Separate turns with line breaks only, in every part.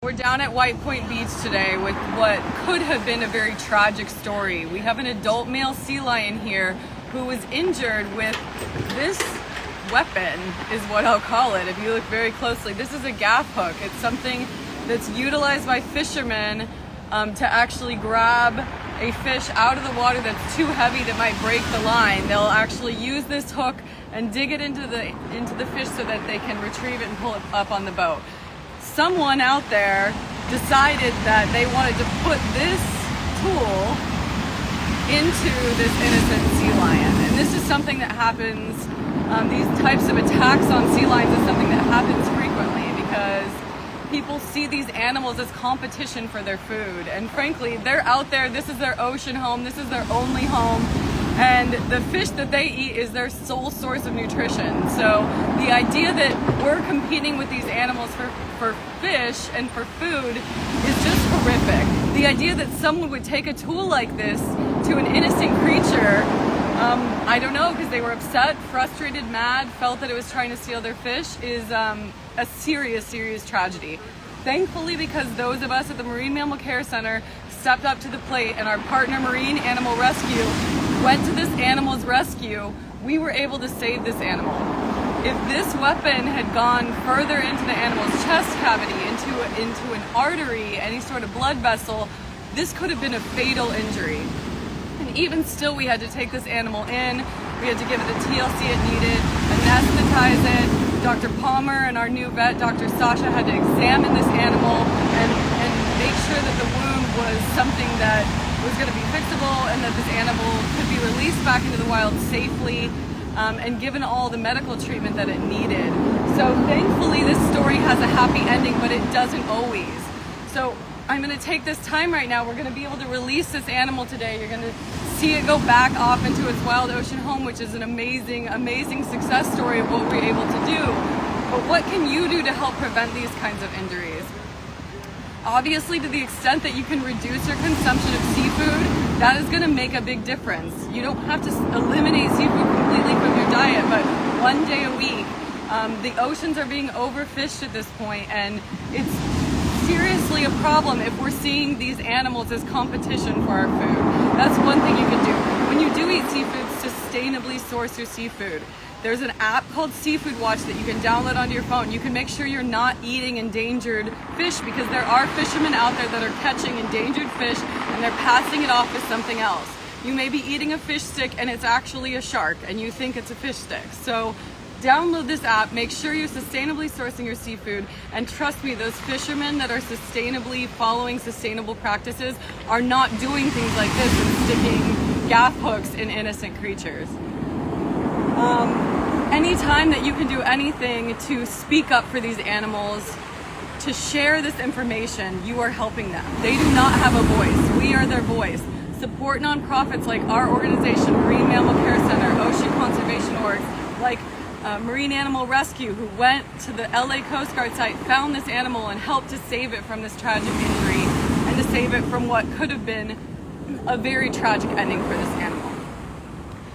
We're down at White Point Beach today with what could have been a very tragic story. We have an adult male sea lion here who was injured with this weapon, is what I'll call it. If you look very closely, this is a gaff hook. It's something that's utilized by fishermen to actually grab a fish out of the water that's too heavy that might break the line. They'll actually use this hook and dig it into the fish so that they can retrieve it and pull it up on the boat. Someone out there decided that they wanted to put this tool into this innocent sea lion. And this is something that happens, these types of attacks on sea lions is something that happens frequently because people see these animals as competition for their food. And frankly, they're out there, this is their ocean home, this is their only home. And the fish that they eat is their sole source of nutrition. So the idea that we're competing with these animals for fish and for food is just horrific. The idea that someone would take a tool like this to an innocent creature, I don't know, because they were upset, frustrated, mad, felt that it was trying to steal their fish, is a serious, serious tragedy. Thankfully, because those of us at the Marine Mammal Care Center stepped up to the plate and our partner Marine Animal Rescue went to this animal's rescue, we were able to save this animal. If this weapon had gone further into the animal's chest cavity, into an artery, any sort of blood vessel, this could have been a fatal injury. And even still, we had to take this animal in, we had to give it the TLC it needed, anesthetize it. Dr. Palmer and our new vet, Dr. Sasha, had to examine this animal and make sure that the wound was something that was going to be fixable and that this animal could be released back into the wild safely and given all the medical treatment that it needed. So thankfully this story has a happy ending, but it doesn't always. So I'm going to take this time right now. We're going to be able to release this animal today. You're going to see it go back off into its wild ocean home, which is an amazing, amazing success story of what we're able to do. But what can you do to help prevent these kinds of injuries? Obviously, to the extent that you can reduce your consumption of seafood, that is going to make a big difference. You don't have to eliminate seafood completely from your diet, but one day a week. The oceans are being overfished at this point, and it's seriously a problem if we're seeing these animals as competition for our food. That's one thing you can do. When you do eat seafood, sustainably source your seafood. There's an app called Seafood Watch that you can download onto your phone. You can make sure you're not eating endangered fish because there are fishermen out there that are catching endangered fish and they're passing it off as something else. You may be eating a fish stick and it's actually a shark and you think it's a fish stick. So download this app, make sure you're sustainably sourcing your seafood, and trust me, those fishermen that are sustainably following sustainable practices are not doing things like this and sticking gaff hooks in innocent creatures. Anytime that you can do anything to speak up for these animals, to share this information, you are helping them. They do not have a voice. We are their voice. Support nonprofits like our organization, Marine Mammal Care Center, Ocean Conservation Orgs, like Marine Animal Rescue, who went to the LA Coast Guard site, found this animal and helped to save it from this tragic injury and to save it from what could have been a very tragic ending for this animal.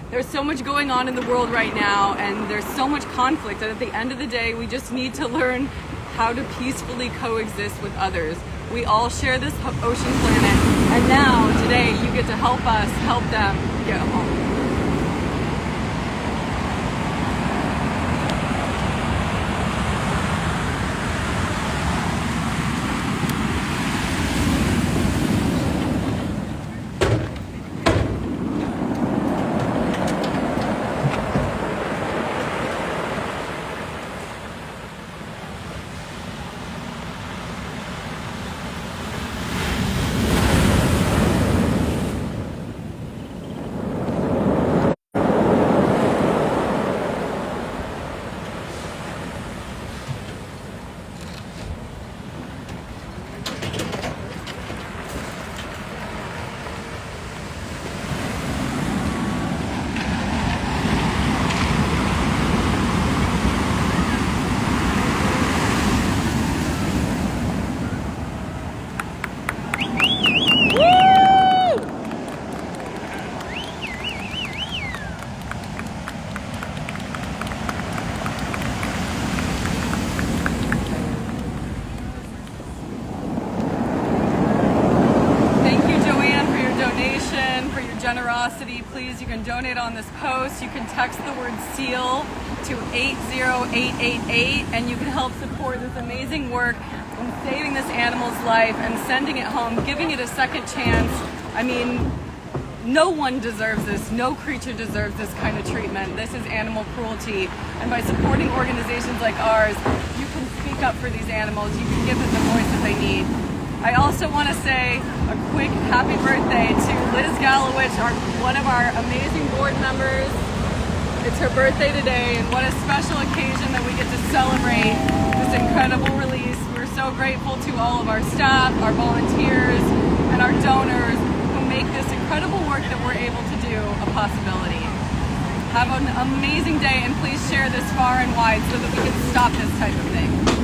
There's so much going on in the world right now, and there's so much conflict that at the end of the day, we just need to learn how to peacefully coexist with others. We all share this ocean planet, and now, today, you get to help us help them get home. generosity, please, you can donate on this post. You can text the word SEAL to 80888 and you can help support this amazing work in saving this animal's life and sending it home, giving it a second chance. I mean, no one deserves this. No creature deserves this kind of treatment. This is animal cruelty. And by supporting organizations like ours, you can speak up for these animals. You can give them the voice that they need. I also want to say a quick happy birthday to Liz Gallowich, one of our amazing board members. It's her birthday today, and what a special occasion that we get to celebrate this incredible release. We're so grateful to all of our staff, our volunteers, and our donors who make this incredible work that we're able to do a possibility. Have an amazing day, and please share this far and wide so that we can stop this type of thing.